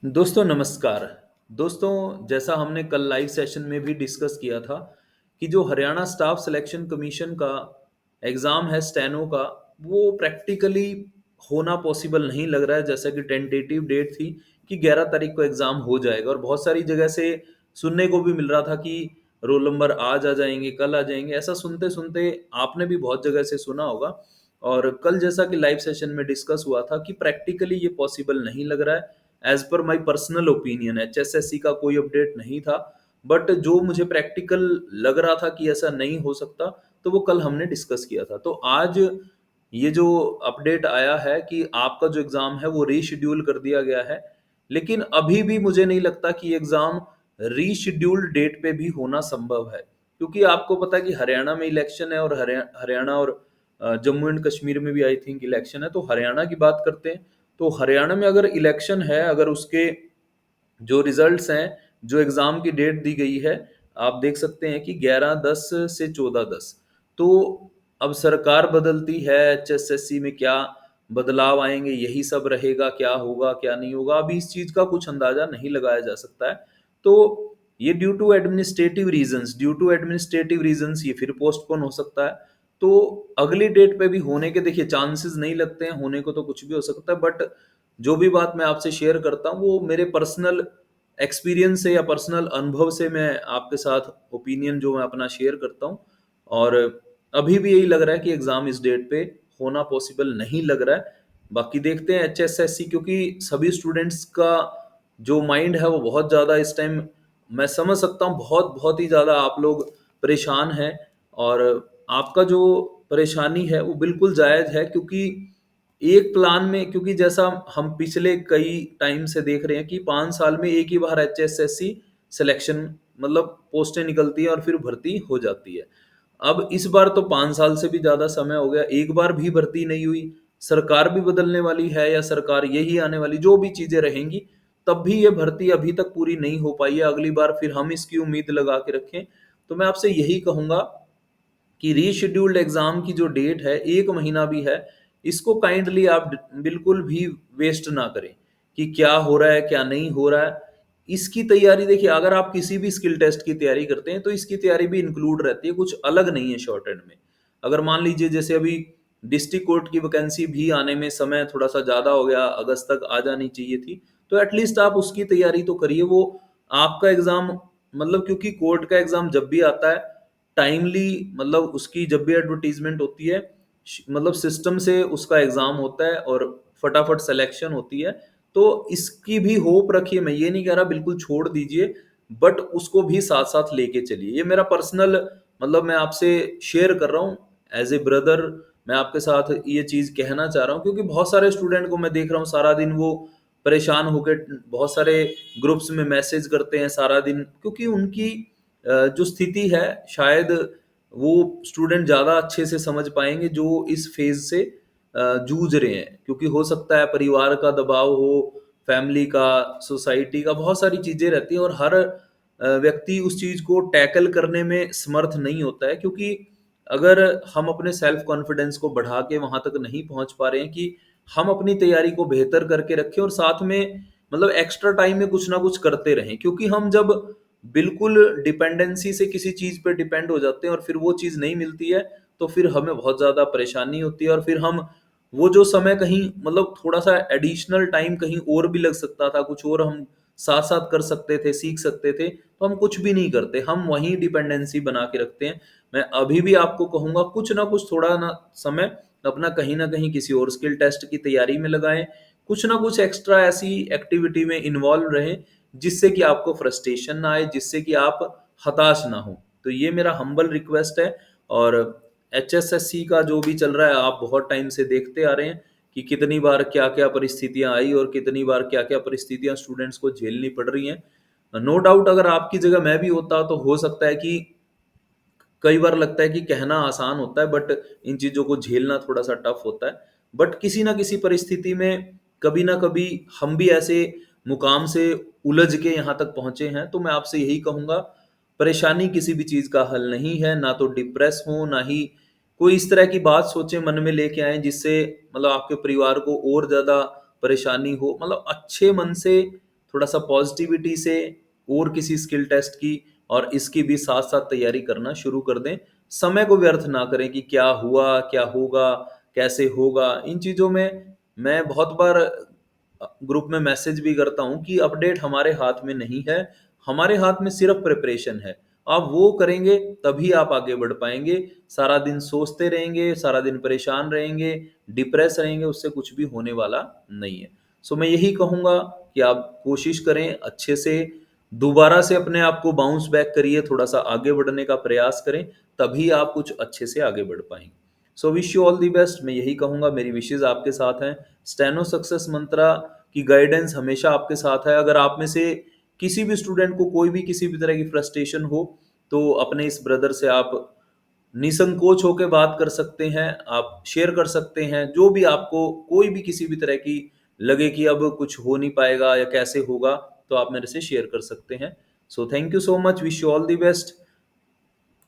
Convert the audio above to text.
दोस्तों नमस्कार। दोस्तों जैसा हमने कल लाइव सेशन में भी डिस्कस किया था कि जो हरियाणा स्टाफ सिलेक्शन कमीशन का एग्ज़ाम है स्टेनो का, वो प्रैक्टिकली होना पॉसिबल नहीं लग रहा है। जैसा कि टेंटेटिव डेट थी कि 11 तारीख को एग्ज़ाम हो जाएगा और बहुत सारी जगह से सुनने को भी मिल रहा था कि रोल नंबर आज आ जाएँगे, कल आ जाएँगे। ऐसा सुनते-सुनते आपने भी बहुत जगह से सुना होगा और कल जैसा कि लाइव सेशन में डिस्कस हुआ था कि प्रैक्टिकली ये पॉसिबल नहीं लग रहा है। As per my personal opinion HSSC का कोई अपडेट नहीं था, बट जो मुझे प्रैक्टिकल लग रहा था कि ऐसा नहीं हो सकता, तो वो कल हमने डिस्कस किया था। तो आज ये जो अपडेट आया है कि आपका जो एग्ज़ाम है वो रीशेड्यूल कर दिया गया है, लेकिन अभी भी मुझे नहीं लगता कि एग्ज़ाम रीशेड्यूल्ड डेट पे भी होना संभव है। क्योंकि आपको पता है कि हरियाणा में इलेक्शन है और हरियाणा और जम्मू एंड कश्मीर में भी आई थिंक इलेक्शन है। तो हरियाणा की बात करते हैं, तो हरियाणा में अगर इलेक्शन है, अगर उसके जो रिजल्ट्स हैं, जो एग्ज़ाम की डेट दी गई है, आप देख सकते हैं कि 11/10 से 14/10। तो अब सरकार बदलती है, एचएसएससी में क्या बदलाव आएँगे, यही सब रहेगा, क्या होगा, क्या नहीं होगा, अभी इस चीज़ का कुछ अंदाज़ा नहीं लगाया जा सकता है। तो ये ड्यू टू एडमिनिस्ट्रेटिव रीज़न्स ये फिर पोस्टपोन हो सकता है। तो अगली डेट पे भी होने के देखिए चांसेस नहीं लगते हैं, होने को तो कुछ भी हो सकता है, बट जो भी बात मैं आपसे शेयर करता हूँ वो मेरे पर्सनल एक्सपीरियंस से या पर्सनल अनुभव से मैं आपके साथ ओपिनियन जो मैं अपना शेयर करता हूँ। और अभी भी यही लग रहा है कि एग्ज़ाम इस डेट पे होना पॉसिबल नहीं लग रहा है। बाकी देखते हैं एचएसएससी, क्योंकि सभी स्टूडेंट्स का जो माइंड है वो बहुत ज़्यादा इस टाइम, मैं समझ सकता हूँ, बहुत बहुत ही ज़्यादा आप लोग परेशान हैं। और आपका जो परेशानी है वो बिल्कुल जायज़ है, क्योंकि एक प्लान में, क्योंकि जैसा हम पिछले कई टाइम से देख रहे हैं कि 5 साल में एक ही बार एचएसएससी सिलेक्शन, मतलब पोस्टें निकलती हैं और फिर भर्ती हो जाती है। अब इस बार तो 5 साल से भी ज़्यादा समय हो गया, एक बार भी भर्ती नहीं हुई। सरकार भी बदलने वाली है या सरकार यही आने वाली, जो भी चीज़ें रहेंगी, तब भी ये भर्ती अभी तक पूरी नहीं हो पाई है। अगली बार फिर हम इसकी उम्मीद लगा के रखें। तो मैं आपसे यही कहूँगा कि रीशेड्यूल्ड एग्ज़ाम की जो डेट है, 1 महीना भी है, इसको काइंडली आप बिल्कुल भी वेस्ट ना करें कि क्या हो रहा है, क्या नहीं हो रहा है। इसकी तैयारी देखिए, अगर आप किसी भी स्किल टेस्ट की तैयारी करते हैं, तो इसकी तैयारी भी इंक्लूड रहती है, कुछ अलग नहीं है शॉर्ट एंड में। अगर मान लीजिए जैसे अभी डिस्ट्रिक्ट कोर्ट की वैकेंसी भी आने में समय थोड़ा-सा ज़्यादा हो गया, अगस्त तक आ जानी चाहिए थी, तो एटलीस्ट आप उसकी तैयारी तो करिए। वो आपका एग्ज़ाम, मतलब क्योंकि कोर्ट का एग्ज़ाम जब भी आता है टाइमली, मतलब उसकी जब भी एडवर्टाइजमेंट होती है, मतलब सिस्टम से उसका एग्जाम होता है और फटाफट सिलेक्शन होती है। तो इसकी भी होप रखिए, मैं ये नहीं कह रहा बिल्कुल छोड़ दीजिए, बट उसको भी साथ साथ लेके चलिए। ये मेरा पर्सनल, मतलब मैं आपसे शेयर कर रहा हूँ एज ए ब्रदर। मैं आपके साथ ये चीज़ कहना चाह रहा हूँ, क्योंकि बहुत सारे स्टूडेंट को मैं देख रहा हूँ सारा दिन वो परेशान होकर बहुत सारे ग्रुप्स में मैसेज करते हैं सारा दिन, क्योंकि उनकी जो स्थिति है, शायद वो स्टूडेंट ज़्यादा अच्छे से समझ पाएँगे जो इस फ़ेज़ से जूझ रहे हैं। क्योंकि हो सकता है परिवार का दबाव हो, फैमिली का, सोसाइटी का, बहुत सारी चीज़ें रहती हैं और हर व्यक्ति उस चीज़ को टैकल करने में समर्थ नहीं होता है। क्योंकि अगर हम अपने सेल्फ कॉन्फिडेंस को बढ़ा के वहाँ तक नहीं पहुँच पा रहे हैं कि हम अपनी तैयारी को बेहतर करके रखें और साथ में, मतलब एक्स्ट्रा टाइम में कुछ ना कुछ करते रहें। क्योंकि हम जब बिल्कुल डिपेंडेंसी से किसी चीज़ पे डिपेंड हो जाते हैं और फिर वो चीज़ नहीं मिलती है, तो फिर हमें बहुत ज़्यादा परेशानी होती है और फिर हम वो जो समय कहीं, मतलब थोड़ा-सा एडिशनल टाइम कहीं और भी लग सकता था, कुछ और हम साथ-साथ कर सकते थे, सीख सकते थे, तो हम कुछ भी नहीं करते, हम वहीं डिपेंडेंसी बना के रखते हैं। मैं अभी भी आपको कहूँगा कुछ ना कुछ थोड़ा ना समय अपना कहीं न कहीं किसी और स्किल टेस्ट की तैयारी में लगाएँ, कुछ ना कुछ एक्स्ट्रा ऐसी एक्टिविटी में इन्वॉल्व रहें, जिससे कि आपको फ्रस्ट्रेशन ना आए, जिससे कि आप हताश ना हों। तो ये मेरा हम्बल रिक्वेस्ट है। और एचएसएससी का जो भी चल रहा है, आप बहुत टाइम से देखते आ रहे हैं कि कितनी बार क्या-क्या परिस्थितियाँ आई और कितनी बार क्या-क्या परिस्थितियाँ स्टूडेंट्स को झेलनी पड़ रही हैं। नो डाउट अगर आपकी जगह मैं भी होता तो हो सकता है कि कई बार लगता है कि कहना आसान होता है, बट इन चीज़ों को झेलना थोड़ा-सा टफ होता है। बट किसी न किसी परिस्थिति में कभी न कभी हम भी ऐसे मुकाम से उलझ के यहाँ तक पहुँचे हैं। तो मैं आपसे यही कहूँगा, परेशानी किसी भी चीज़ का हल नहीं है, ना तो डिप्रेस हों, ना ही कोई इस तरह की बात सोचें, मन में लेके आएँ जिससे, मतलब आपके परिवार को और ज़्यादा परेशानी हो। मतलब अच्छे मन से थोड़ा सा पॉजिटिविटी से और किसी स्किल टेस्ट की और इसकी भी साथ साथ तैयारी करना शुरू कर दें। समय को व्यर्थ ना करें कि क्या हुआ, क्या होगा, कैसे होगा। इन चीज़ों में मैं बहुत बार ग्रुप में मैसेज भी करता हूँ कि अपडेट हमारे हाथ में नहीं है, हमारे हाथ में सिर्फ प्रिपरेशन है। आप वो करेंगे तभी आप आगे बढ़ पाएंगे। सारा दिन सोचते रहेंगे, सारा दिन परेशान रहेंगे, डिप्रेस रहेंगे, उससे कुछ भी होने वाला नहीं है। सो मैं यही कहूँगा कि आप कोशिश करें अच्छे से, दोबारा से अपने आप को बाउंस बैक करिए, थोड़ा सा आगे बढ़ने का प्रयास करें, तभी आप कुछ अच्छे से आगे बढ़ पाएंगे। So wish you all the best, मैं यही कहूँगा, मेरी विशेज़ आपके साथ हैं। स्टेनो सक्सेस मंत्रा की गाइडेंस हमेशा आपके साथ है। अगर आप में से किसी भी स्टूडेंट को कोई भी किसी भी तरह की फ्रस्ट्रेशन हो, तो अपने इस ब्रदर से आप निसंकोच होकर बात कर सकते हैं, आप शेयर कर सकते हैं। जो भी आपको कोई भी किसी भी तरह की लगे कि अब कुछ हो नहीं पाएगा या कैसे होगा, तो आप मेरे से शेयर कर सकते हैं। So thank you so much, wish you all the best.